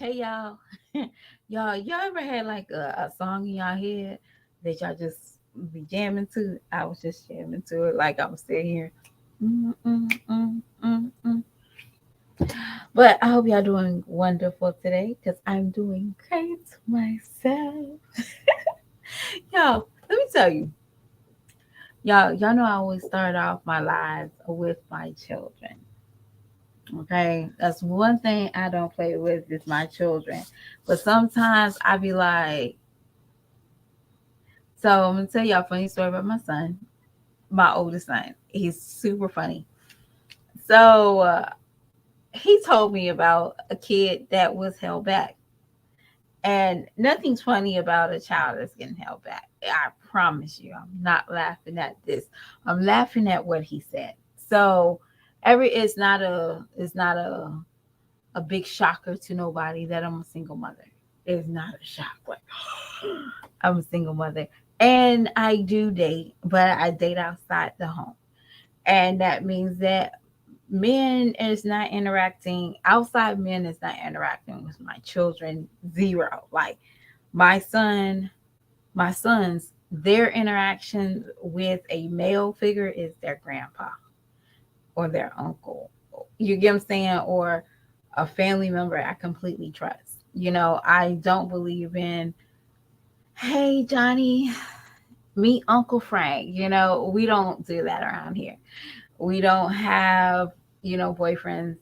Hey y'all, y'all ever had like a song in y'all head that y'all just be jamming to? I was just jamming to it, like I was sitting here. Mm, mm, mm, mm, mm. But I hope y'all doing wonderful today because I'm doing great myself. Y'all, let me tell you, y'all know I always start off my lives with my children. Okay, that's one thing I don't play with is my children. But sometimes I be like, so I'm gonna tell y'all a funny story about my son, my oldest son. He's super funny. So he told me about a kid that was held back, and nothing's funny about a child that's getting held back. I promise you, I'm not laughing at this. I'm laughing at what he said. So it's not a big shocker to nobody that I'm a single mother. It's not a shock. Like I'm a single mother. And I do date, but I date outside the home. And that means that men is not interacting, outside men is not interacting with my children. Zero. Like my son, my sons, their interaction with a male figure is their grandpa or their uncle. You get what I'm saying? Or a family member I completely trust. I don't believe in, hey, Johnny, meet Uncle Frank. We don't do that around here. We don't have, boyfriends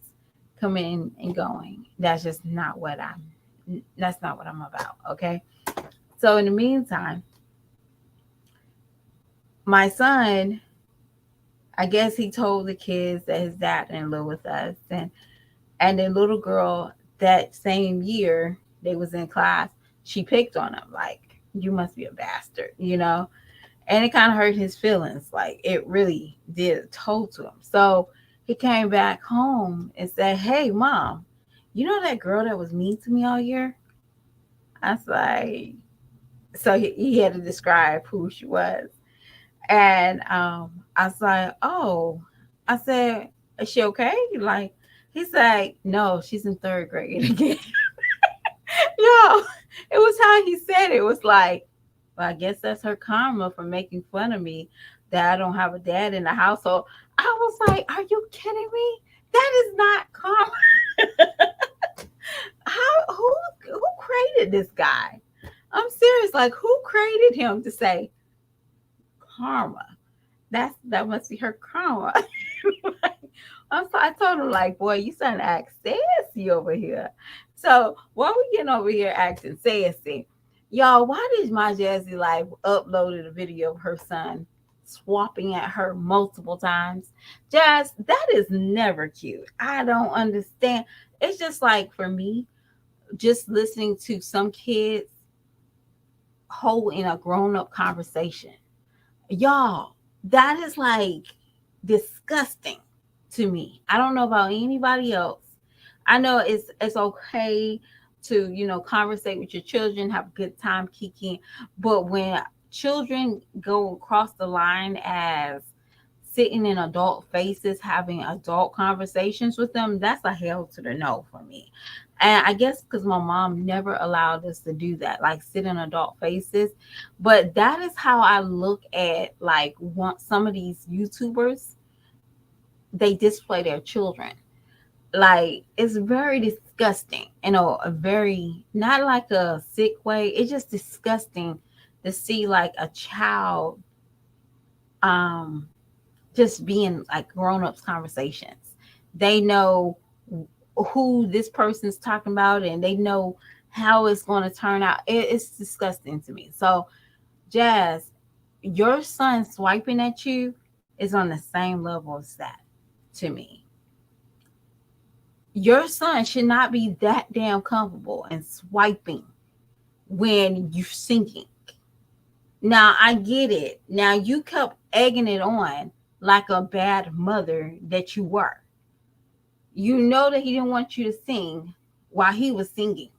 coming and going. That's not what I'm about. Okay. So in the meantime, my son, I guess he told the kids that his dad didn't live with us. And the little girl that same year they was in class, she picked on him like, you must be a bastard. And it kind of hurt his feelings. Like it really did toll to him. So he came back home and said, hey, mom, you know that girl that was mean to me all year? I was like, so he had to describe who she was. And I was like, oh, I said, is she okay? Like, he's like, no, she's in third grade again. Yo, it was how he said it. It was like, well, I guess that's her karma for making fun of me that I don't have a dad in the household. I was like, are you kidding me? That is not karma. Who created this guy? I'm serious. Like, who created him to say karma? That must be her karma. I told him like, boy, you starting to act sassy over here. So while we getting over here acting sassy, y'all, why did my Jazzy Life uploaded a video of her son swapping at her multiple times? Jazz, that is never cute. I don't understand. It's just like for me, just listening to some kids hold in a grown-up conversation. Y'all, that is like disgusting to me. I don't know about anybody else. I know it's okay to, conversate with your children, have a good time kicking, but when children go across the line as sitting in adult faces having adult conversations with them, that's a hell to the no for me. And I guess because my mom never allowed us to do that, like sit in adult faces. But that is how I look at like some of these YouTubers, they display their children. Like it's very disgusting, a very not like a sick way. It's just disgusting to see like a child um just being like grown-ups conversations. They know who this person's talking about and they know how it's going to turn out. It's disgusting to me. So Jazz, your son swiping at you is on the same level as that to me. Your son should not be that damn comfortable and swiping when you're singing. Now I get it. Now you kept egging it on like a bad mother that you were. You know that he didn't want you to sing while he was singing.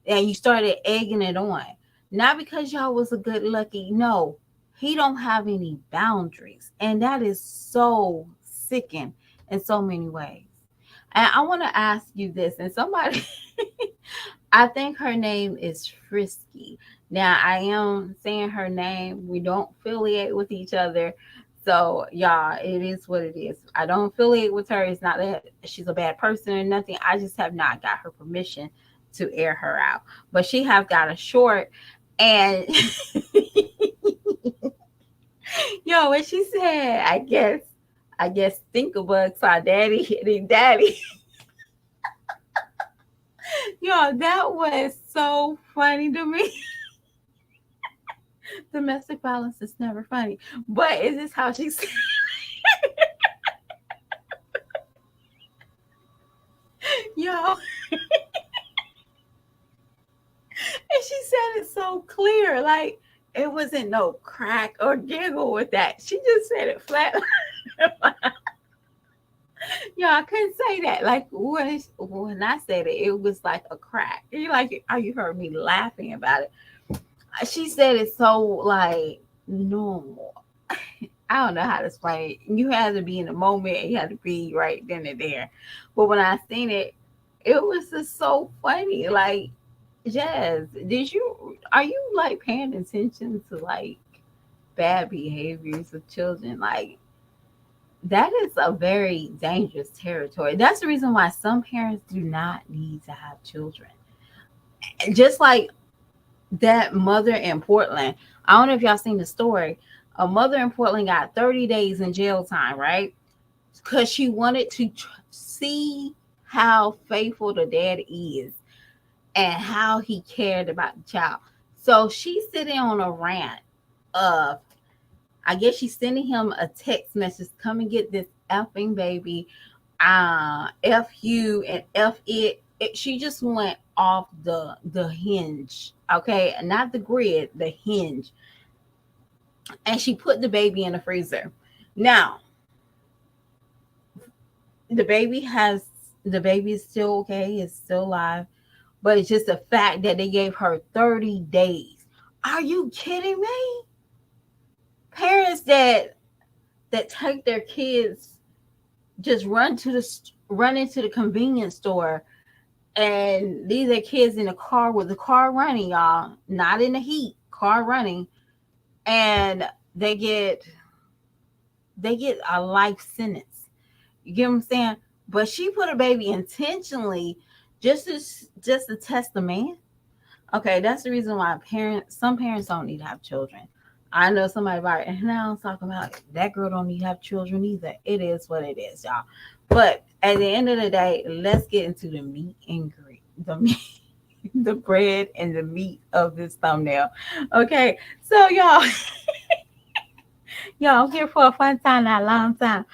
And you started egging it on. Not because y'all was a good lucky. No, he don't have any boundaries. And that is so sickening in so many ways. And I want to ask you this, and somebody, I think her name is Frisky. Now, I am saying her name. We don't affiliate with each other. So, y'all, it is what it is. I don't affiliate with her. It's not that she's a bad person or nothing. I just have not got her permission to air her out. But she have got a short, and yo, what she said, I guess Stinkerbug saw daddy hitting daddy. Yo, that was so funny to me. Domestic violence is never funny. But is this how she said? Yo, and she said it so clear. Like it wasn't no crack or giggle with that. She just said it flat. Yo, I couldn't say that. Like when I said it, it was like a crack. You like, oh, you heard me laughing about it. She said it so like normal. I don't know how to explain it. You had to be in the moment and you had to be right then and there. But when I seen it, it was just so funny. Like, Jazz, are you like paying attention to like bad behaviors of children? Like, that is a very dangerous territory. That's the reason why some parents do not need to have children. Just like that mother in Portland. I don't know if y'all seen the story. A mother in Portland got 30 days in jail time, right? Because she wanted to see how faithful the dad is and how he cared about the child. So she's sitting on a rant of, I guess she's sending him a text message, come and get this effing baby, F you and F it. She just went off the hinge, okay? Not the grid, the hinge. And she put the baby in the freezer. Now, the baby has the baby is still okay, it's still alive, but it's just the fact that they gave her 30 days. Are you kidding me? Parents that take their kids, just run into the convenience store and leave their kids in the car with the car running, y'all, not in the heat, car running, and they get a life sentence. You get what I'm saying? But she put a baby intentionally just to test the man. Okay, that's the reason why some parents don't need to have children. I know somebody about it, and now I'm talking about that girl don't need to have children either. It is what it is, y'all. But at the end of the day, let's get into the meat and the meat, the bread and the meat of this thumbnail. Okay, so y'all, I'm here for a fun time, not a long time.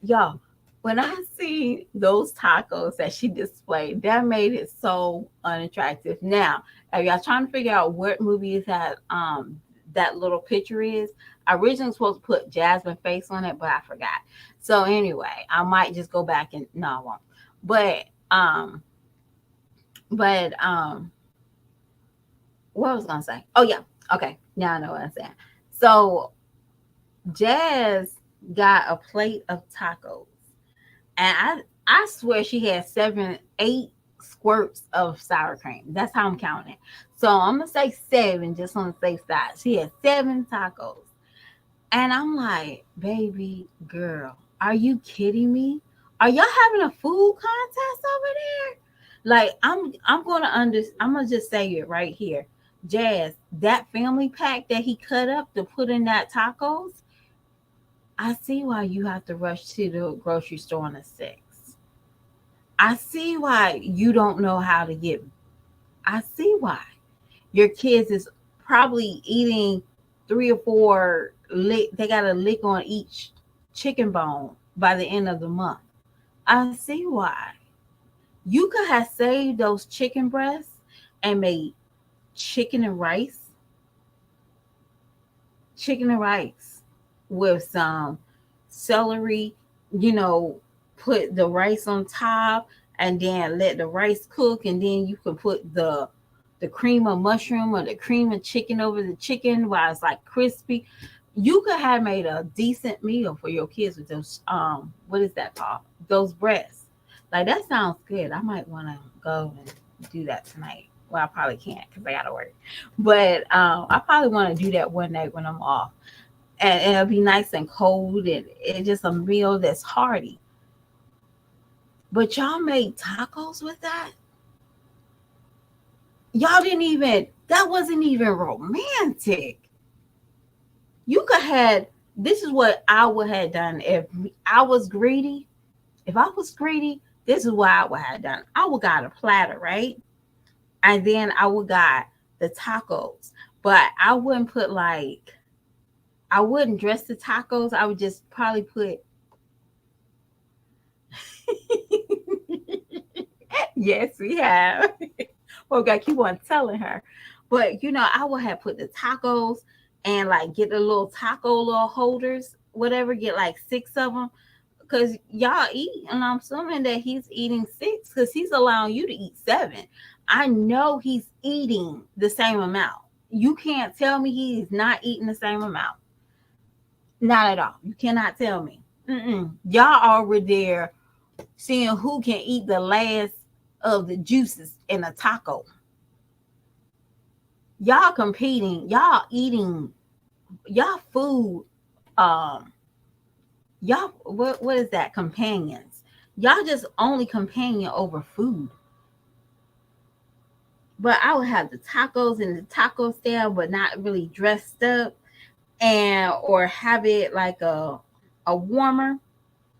Y'all, when I see those tacos that she displayed, that made it so unattractive. Now, if y'all trying to figure out what movie is that little picture is, I originally supposed to put Jasmine face on it, but I forgot. So anyway, I might just go back and no, I won't. But what I was gonna say? Oh yeah, okay. Now I know what I'm saying. So Jazz got a plate of tacos, and I swear she had 8 squirts of sour cream. That's how I'm counting it. So I'm gonna say 7, just on the safe side. She had 7 tacos, and I'm like, baby girl, are you kidding me? Are y'all having a food contest over there? Like I'm gonna just say it right here, Jazz. That family pack that he cut up to put in that tacos, I see why you have to rush to the grocery store on the 6th. I see why you don't know how to get. I see why your kids is probably eating 3 or 4 lick. They got a lick on each chicken bone by the end of the month. I see why. You could have saved those chicken breasts and made chicken and rice, chicken and rice with some celery, you know, put the rice on top and then let the rice cook, and then you can put the cream of mushroom or the cream of chicken over the chicken while it's like crispy. You could have made a decent meal for your kids with those what is that called? Those breasts. Like that sounds good. I might want to go and do that tonight. Well, I probably can't because I gotta work. But I probably want to do that one night when I'm off, and it'll be nice and cold, and it's just a meal that's hearty. But y'all made tacos with that? Y'all didn't even. That wasn't even romantic. You could had. This is what I would have done if I was greedy. If I was greedy, this is what I would have done. I would got a platter, right? And then I would got the tacos. But I wouldn't put like I wouldn't dress the tacos. I would just probably put yes, we have. Well, gotta keep on telling her. But I would have put the tacos and like get the little taco little holders, whatever, get like six of them. Cause y'all eat, and I'm assuming that he's eating six because he's allowing you to eat seven. I know he's eating the same amount. You can't tell me he's not eating the same amount. Not at all. You cannot tell me. Y'all over there seeing who can eat the last of the juices in a taco. Y'all competing. Y'all eating. Y'all food. Um. Y'all. What is that? Companions. Y'all just only companion over food. But I would have the tacos in the taco stand, but not really dressed up, and or have it like a warmer,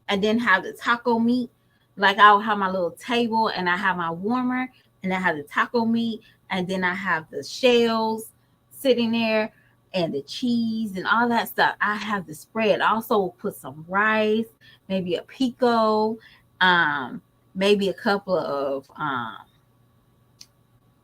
and then have the taco meat. Like I'll have my little table, and I have my warmer, and I have the taco meat, and then I have the shells sitting there, and the cheese and all that stuff. I have the spread. I also put some rice, maybe a pico, um, maybe a couple of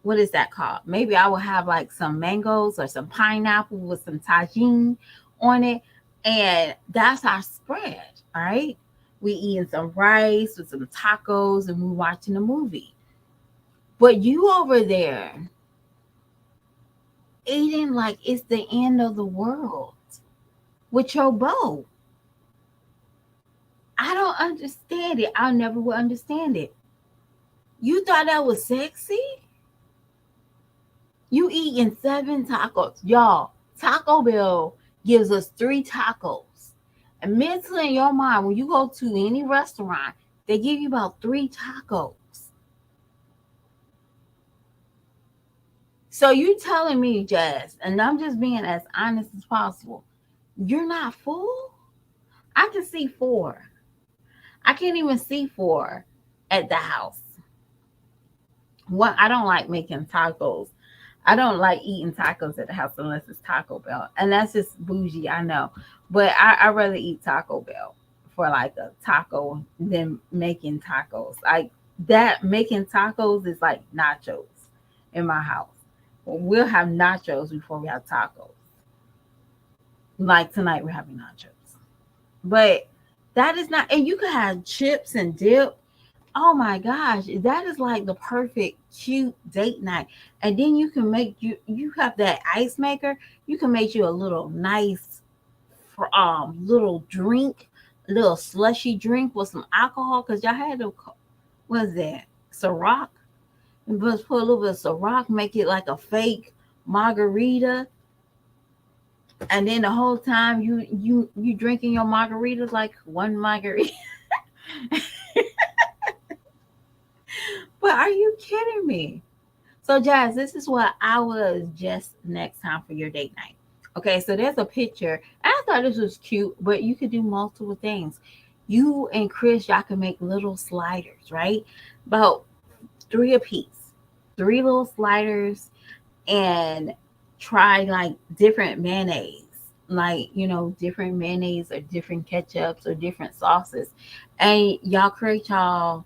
what is that called? Maybe I will have like some mangoes or some pineapple with some tagine on it. And that's our spread. All right. We eating some rice with some tacos and we watching a movie. But you over there eating like it's the end of the world with your bow. I don't understand it. I never will understand it. You thought that was sexy? You eating seven tacos. Y'all, Taco Bell gives us three tacos. And mentally in your mind, when you go to any restaurant, they give you about three tacos. So you telling me, Jazz, and I'm just being as honest as possible, you're not full? I can see four. I can't even see four at the house. What I don't like making tacos. I don't like eating tacos at the house unless it's Taco Bell. And that's just bougie, I know. But I rather eat Taco Bell for like a taco than making tacos. Like that making tacos is like nachos in my house. We'll have nachos before we have tacos. Like tonight we're having nachos. But that is not, and you can have chips and dip. Oh my gosh, that is like the perfect cute date night. And then you can make you have that ice maker. You can make you a little nice little drink, little slushy drink with some alcohol because y'all had to what is that? Ciroc. And just put a little bit of Ciroc, make it like a fake margarita. And then the whole time you drinking your margaritas like one margarita. But are you kidding me? So, Jazz, this is what I would suggest next time for your date night. Okay, so there's a picture. And I thought this was cute, but you could do multiple things. You and Chris, y'all can make little sliders, right? About three a piece, three little sliders, and try like different mayonnaise, like different mayonnaise or different ketchups or different sauces, and y'all create y'all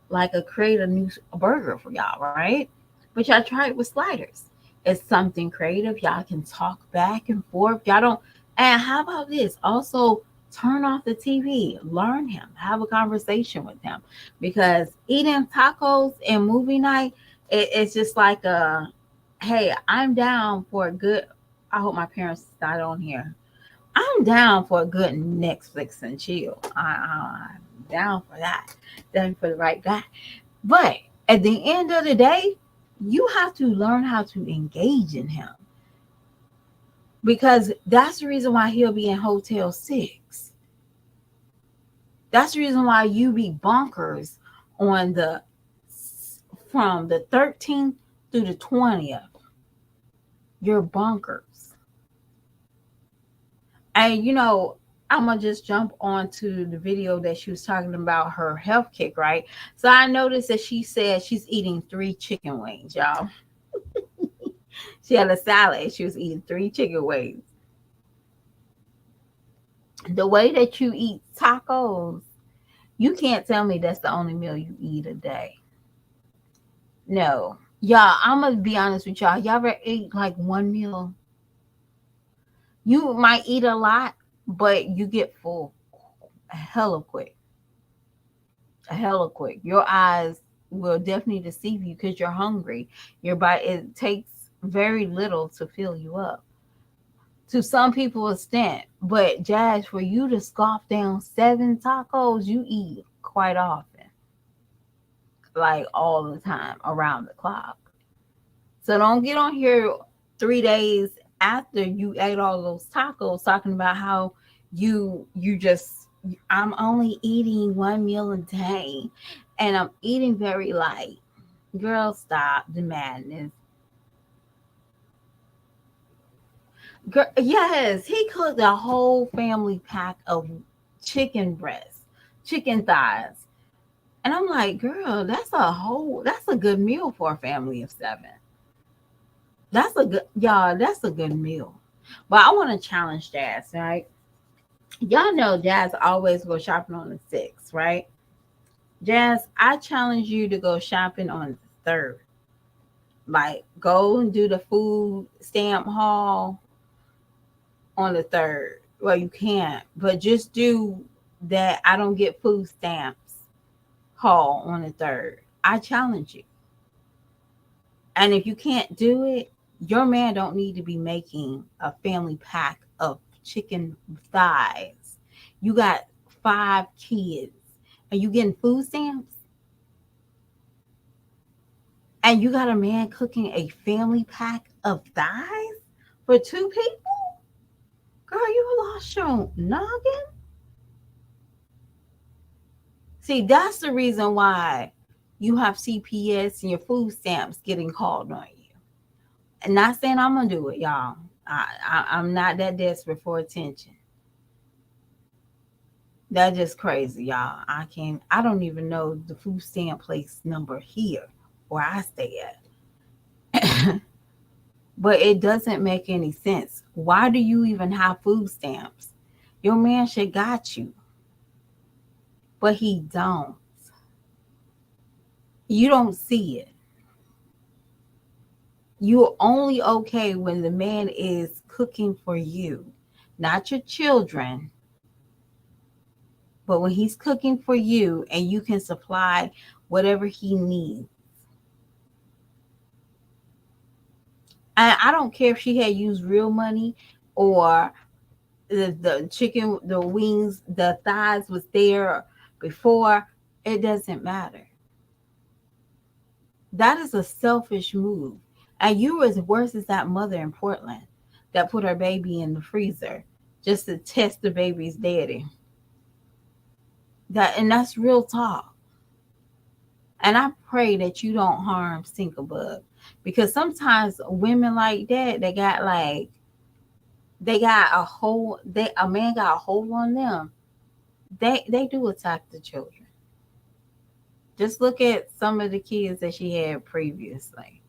like create a new burger for y'all, right? But y'all try it with sliders. It's something creative. Y'all can talk back and forth. Y'all don't. And how about this? Also, turn off the TV. Learn him. Have a conversation with him, because eating tacos and movie night, it's just like hey, I'm down for a good. I hope my parents not on here. I'm down for a good Netflix and chill. down for that. Down for the right guy. But at the end of the day, you have to learn how to engage in him, because that's the reason why he'll be in Hotel 6. That's the reason why you be bonkers on the from the 13th through the 20th. You're bonkers. And I'm gonna just jump onto the video that she was talking about her health kick, right? So I noticed that she said she's eating 3 chicken wings, y'all. She had a salad. She was eating 3 chicken wings. The way that you eat tacos, you can't tell me that's the only meal you eat a day. No. Y'all, I'm gonna be honest with y'all. Y'all ever ate like one meal? You might eat a lot, but you get full hella quick. Hella quick. Your eyes will definitely deceive you because you're hungry. Your body, it takes very little to fill you up. To some people, extent, but Jazz, for you to scoff down 7 tacos, you eat quite often, like all the time, around the clock. So don't get on here 3 days after you ate all those tacos talking about how you just, I'm only eating one meal a day and I'm eating very light. Girl, stop the madness. Girl, yes, he cooked a whole family pack of chicken breasts, chicken thighs. And I'm like, girl, that's a good meal for a family of 7. That's a good meal. But I want to challenge Jazz, right? Y'all know Jazz always go shopping on the 6th, right? Jazz, I challenge you to go shopping on the 3rd. Like, go and do the food stamp haul on the 3rd. Well, you can't, but just do that. I don't get food stamps haul on the 3rd. I challenge you. And if you can't do it, your man don't need to be making a family pack of chicken thighs. You got 5 kids and you getting food stamps, and you got a man cooking a family pack of thighs for 2 people? Girl, you lost your noggin. See, that's the reason why you have CPS and your food stamps getting called on you. And not saying I'm gonna do it, y'all. I'm not that desperate for attention. That's just crazy, y'all. I don't even know the food stamp place number here where I stay at. But it doesn't make any sense. Why do you even have food stamps? Your man should got you, but he don't. You don't see it. You're only okay when the man is cooking for you, not your children, but when he's cooking for you and you can supply whatever he needs. And I don't care if she had used real money or the chicken, the wings, the thighs was there before. It doesn't matter. That is a selfish move. And you were as worse as that mother in Portland that put her baby in the freezer just to test the baby's daddy. That's real talk. And I pray that you don't harm Bug, because sometimes women like that, they got a man got a hold on them. They do attack the children. Just look at some of the kids that she had previously.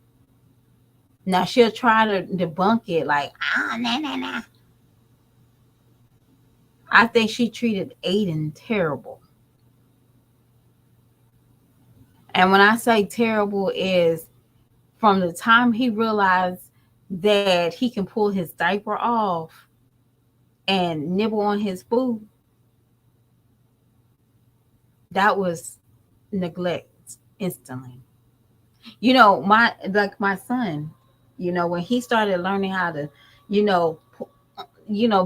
Now she'll try to debunk it like, nah, nah, nah. I think she treated Aiden terrible. And when I say terrible is from the time he realized that he can pull his diaper off and nibble on his food, that was neglect instantly. My son, when he started learning how to, you know,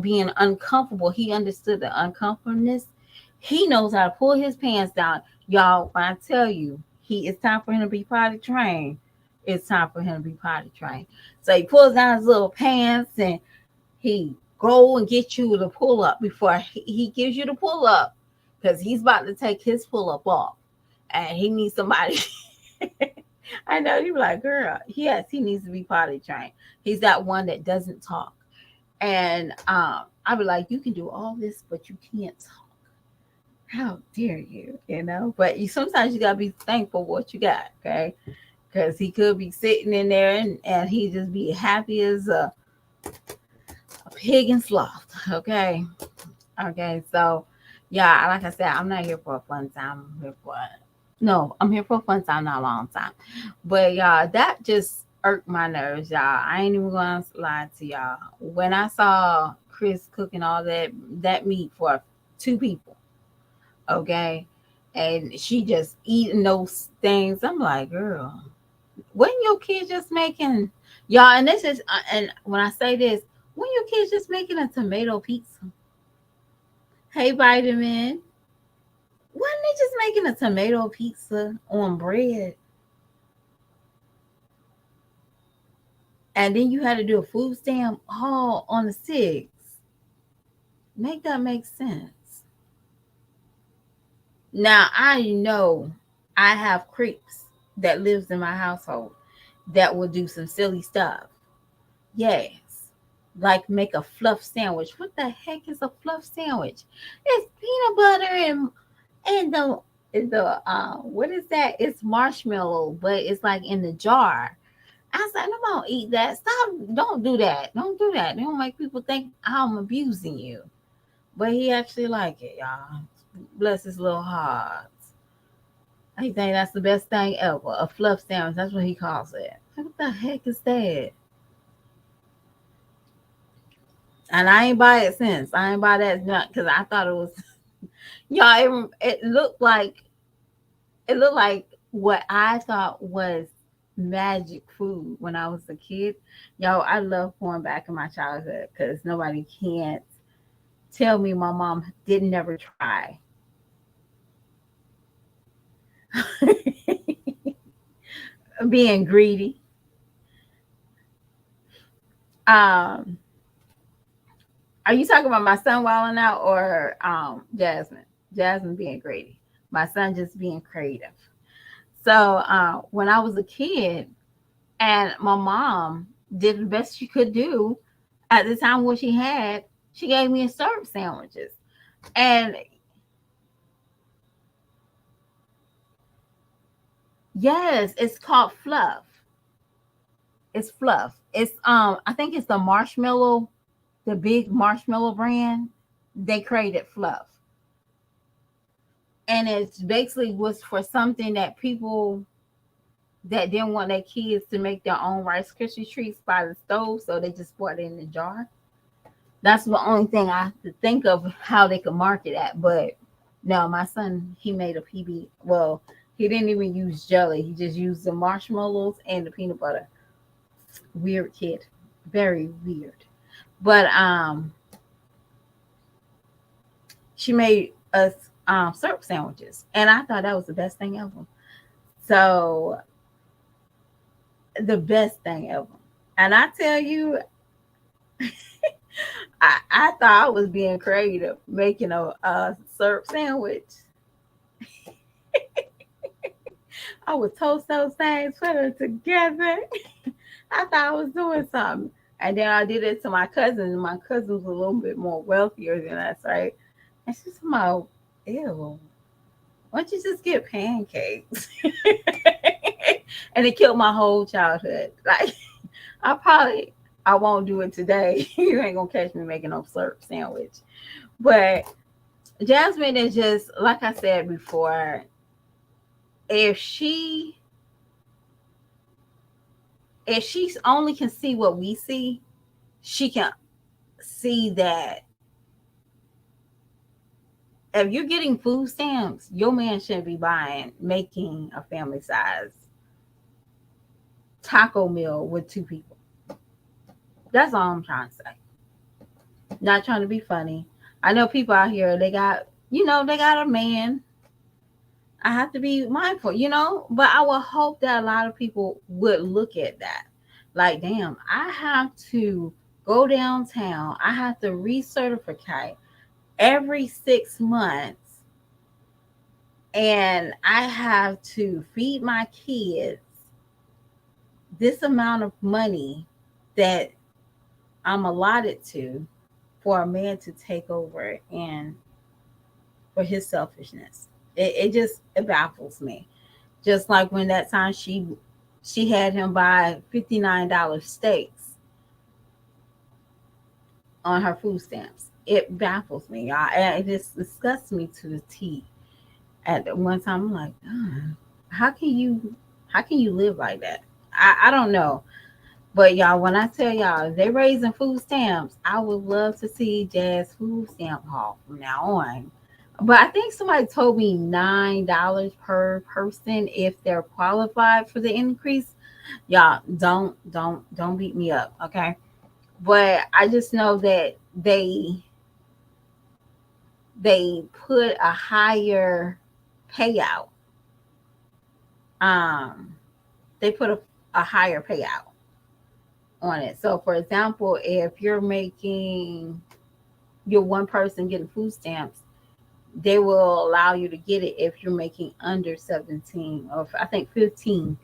being uncomfortable, he understood the uncomfortableness. He knows how to pull his pants down. Y'all, when I tell you, it's time for him to be potty trained. It's time for him to be potty trained. So he pulls down his little pants and he go and get you the pull up before he gives you the pull up because he's about to take his pull up off and he needs somebody. I know you like, girl, yes, he needs to be potty trained. He's that one that doesn't talk. And I be like, you can do all this, but you can't talk. How dare you? You know, but you sometimes you gotta be thankful for what you got, okay? Because he could be sitting in there and he just be happy as a pig in sloth, okay? Okay, so yeah, like I said, I'm not here for a fun time. I'm here for no, I'm here for a fun time, not a long time. But y'all, that just irked my nerves, y'all. I ain't even gonna lie to y'all. When I saw Chris cooking all that meat for two people, okay, and she just eating those things, I'm like, girl, when your kid just making y'all, and this is and when I say this, when your kids just making a tomato pizza, hey vitamin, wasn't they just making a tomato pizza on bread, and then you had to do a food stamp all on the six? Make that make sense. Now I know I have creeps that lives in my household that will do some silly stuff. Yes. Like make a fluff sandwich. What the heck is a fluff sandwich? It's peanut butter and the what is that? It's marshmallow, but it's like in the jar. I said, I'm gonna eat that. Stop! Don't do that. Don't do that. Don't make people think I'm abusing you. But he actually like it, y'all. Bless his little heart. He think that's the best thing ever. A fluff sandwich. That's what he calls it. What the heck is that? And I ain't buy it since. I ain't buy that junk because I thought it was y'all. It looked like what I thought was magic food when I was a kid. Y'all, I love going back in my childhood because nobody can't tell me my mom didn't never try being greedy. Um, are you talking about my son wilding out or Jasmine? Jasmine being greedy. My son just being creative. So when I was a kid, and my mom did the best she could do at the time what she had. She gave me a syrup sandwiches. And yes, it's called fluff. It's fluff. It's I think it's the marshmallow, the big marshmallow brand. They created fluff. And it's basically was for something that people that didn't want their kids to make their own Rice Krispie treats by the stove, so they just bought it in the jar. That's the only thing I have to think of how they could market at. But no, my son, he made a PB. Well, he didn't even use jelly. He just used the marshmallows and the peanut butter. Weird kid. Very weird. But she made us syrup sandwiches. And I thought that was the best thing ever. So the best thing ever. And I tell you, I thought I was being creative making a syrup sandwich. I would toast those things, put them together. I thought I was doing something. And then I did it to my cousin, and my cousin was a little bit more wealthier than us, right? And she's like, ew, why don't you just get pancakes? And it killed my whole childhood. Like, I won't do it today. You ain't gonna catch me making no syrup sandwich. But Jasmine is just, like I said before, if she only can see what we see, she can see that if you're getting food stamps, your man shouldn't be making a family size taco meal with two people. That's all I'm trying to say. Not trying to be funny. I know people out here, they got They got a man. I have to be mindful, but I would hope that a lot of people would look at that. Like, damn, I have to go downtown. I have to recertify every 6 months, and I have to feed my kids this amount of money that I'm allotted to for a man to take over and for his selfishness. It baffles me. Just like when that time she had him buy $59 steaks on her food stamps. It baffles me, y'all. And it just disgusts me to the T. At one time, I'm like, how can you how can you live like that? I don't know. But y'all, when I tell y'all if they raising food stamps, I would love to see Jazz food stamp haul from now on. But I think somebody told me $9 per person if they're qualified for the increase. Y'all, don't beat me up, okay? But I just know that they put a higher payout. Um, they put a higher payout on it. So, for example, if you're one person getting food stamps, they will allow you to get it if you're making under 17, or I think 15,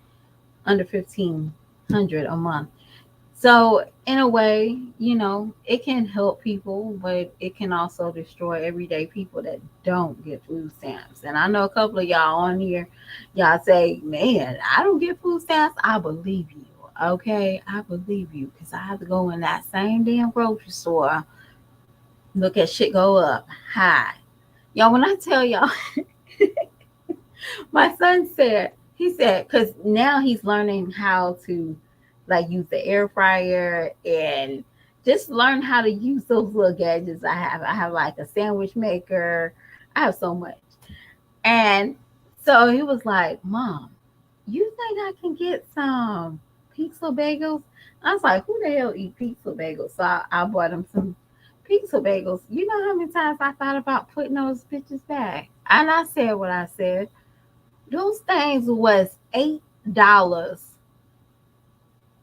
under 1500 a month. So in a way, it can help people, but it can also destroy everyday people that don't get food stamps. And I know a couple of y'all on here, y'all say, man, I don't get food stamps. I believe you. Okay, I believe you, because I have to go in that same damn grocery store, look at shit go up high. Y'all, when I tell y'all, my son said, he said, because now he's learning how to like use the air fryer and just learn how to use those little gadgets I have. I have like a sandwich maker. I have so much. And so he was like, Mom, you think I can get some pizza bagels? I was like, who the hell eat pizza bagels? So I bought him some pizza bagels. You know how many times I thought about putting those bitches back? And I said what I said. Those things was $8,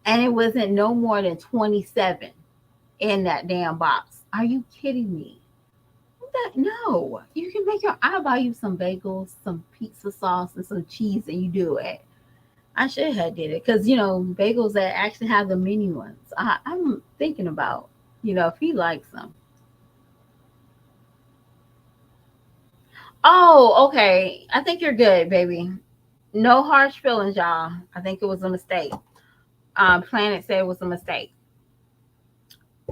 and it wasn't no more than 27 in that damn box. Are you kidding me? No, you can make your. I'll buy you some bagels, some pizza sauce, and some cheese, and you do it. I should have did it because bagels that actually have the mini ones. I'm thinking about if he likes them. Oh, okay. I think you're good, baby. No harsh feelings, y'all. I think it was a mistake. Planet said it was a mistake.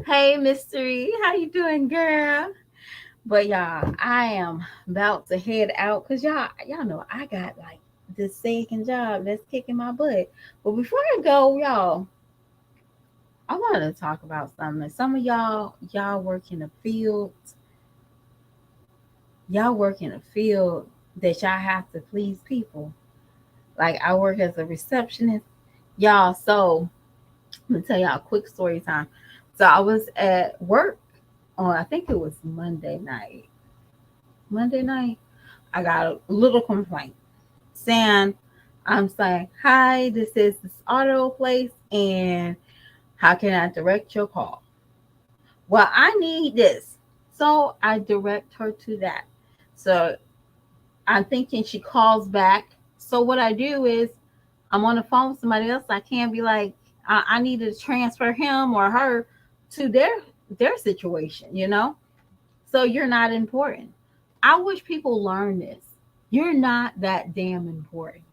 Hey, Mystery, how you doing, girl? But y'all, I am about to head out because y'all know I got like this second job that's kicking my butt. But before I go, I want to talk about something. Some of y'all work in a field. Y'all work in a field that y'all have to please people. Like I work as a receptionist, y'all. So I'm gonna tell y'all a quick story time. So I was at work on, I think it was Monday night. Monday night, I got a little complaint saying, I'm saying, hi, this is this auto place, and how can I direct your call? Well, I need this. So I direct her to that. So I'm thinking she calls back. So what I do is I'm on the phone with somebody else. I can't be like, I need to transfer him or her to their situation. So you're not important. I wish people learn this. You're not that damn important.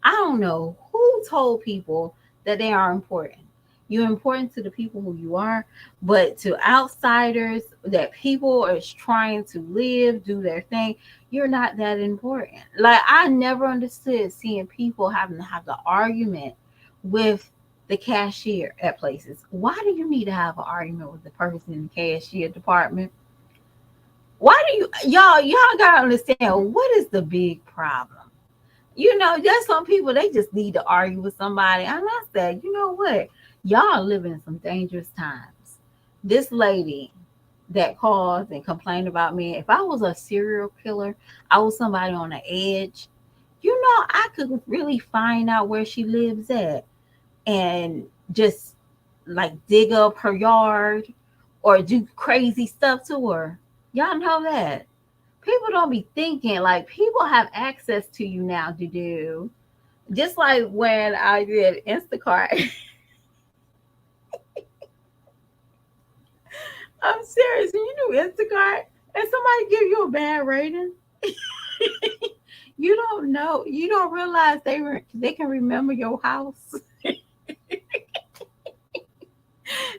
I don't know who told people that they are important. You're important to the people who you are, but to outsiders, that people are trying to live, do their thing, you're not that important. Like, I never understood seeing people having to have the argument with the cashier at places. Why do you need to have an argument with the person in the cashier department? Why do y'all gotta understand what is the big problem? There's some people they just need to argue with somebody. And I said, you know what? Y'all living in some dangerous times. This lady, that calls and complain about me. If I was a serial killer, I was somebody on the edge. I could really find out where she lives at and just like dig up her yard or do crazy stuff to her. Y'all know that. People don't be thinking like people have access to you now to do. Just like when I did Instacart. I'm serious. When you do Instacart and somebody give you a bad rating, you don't know. You don't realize they can remember your house.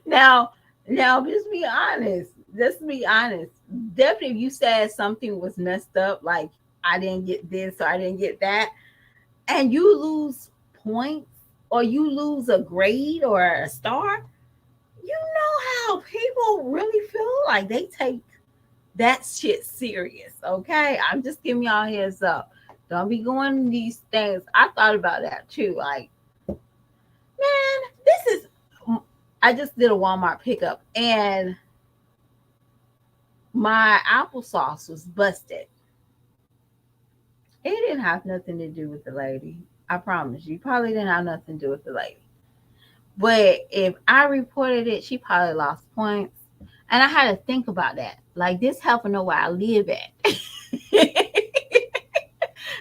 Now, now, just be honest. Just be honest. Definitely, if you said something was messed up, like I didn't get this or I didn't get that, and you lose points or you lose a grade or a star, you know how people really feel like they take that shit serious. Okay, I'm just giving y'all a heads up. Don't be going these things. I thought about that too. Like, man, this is. I just did a Walmart pickup and my applesauce was busted. It didn't have nothing to do with the lady. I promise you, probably didn't have nothing to do with the lady. But if I reported it, she probably lost points. And I had to think about that. Like this helping know where I live at.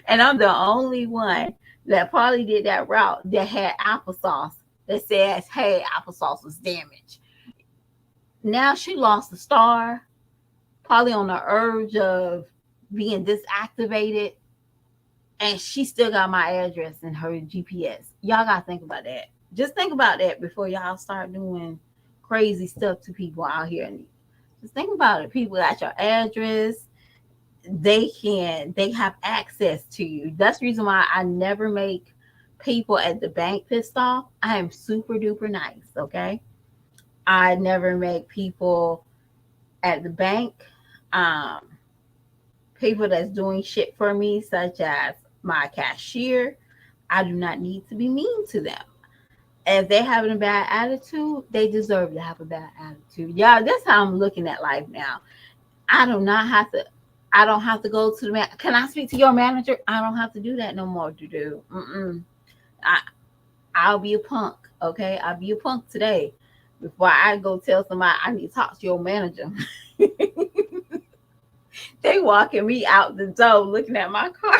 And I'm the only one that probably did that route that had applesauce that says, hey, applesauce was damaged. Now she lost a star, probably on the urge of being disactivated, and she still got my address in her GPS. Y'all gotta think about that. Just think about that before y'all start doing crazy stuff to people out here. Just think about it. People got your address. They have access to you. That's the reason why I never make people at the bank pissed off. I am super duper nice. Okay. I never make people at the bank, um, people that's doing shit for me, such as my cashier. I do not need to be mean to them. If they're having a bad attitude, they deserve to have a bad attitude. Yeah, that's how I'm looking at life now. I do not have to. I don't have to go to the man. Can I speak to your manager? I don't have to do that no more. To do. Mm-mm. I I'll be a punk. Okay, I'll be a punk today before I go tell somebody I need to talk to your manager. They walking me out the door looking at my car.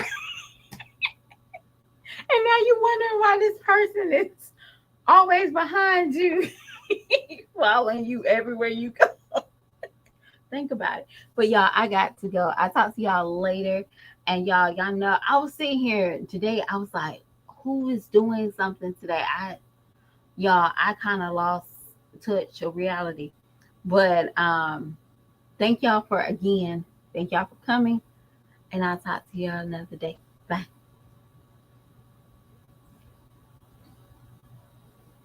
And now you wondering why this person is always behind you, following you everywhere you go. Think about it. But y'all, I got to go. I talk to y'all later. And y'all know I was sitting here today. I was like, who is doing something today? I kind of lost touch of reality. But thank y'all for again. Thank y'all for coming. And I'll talk to y'all another day. Bye.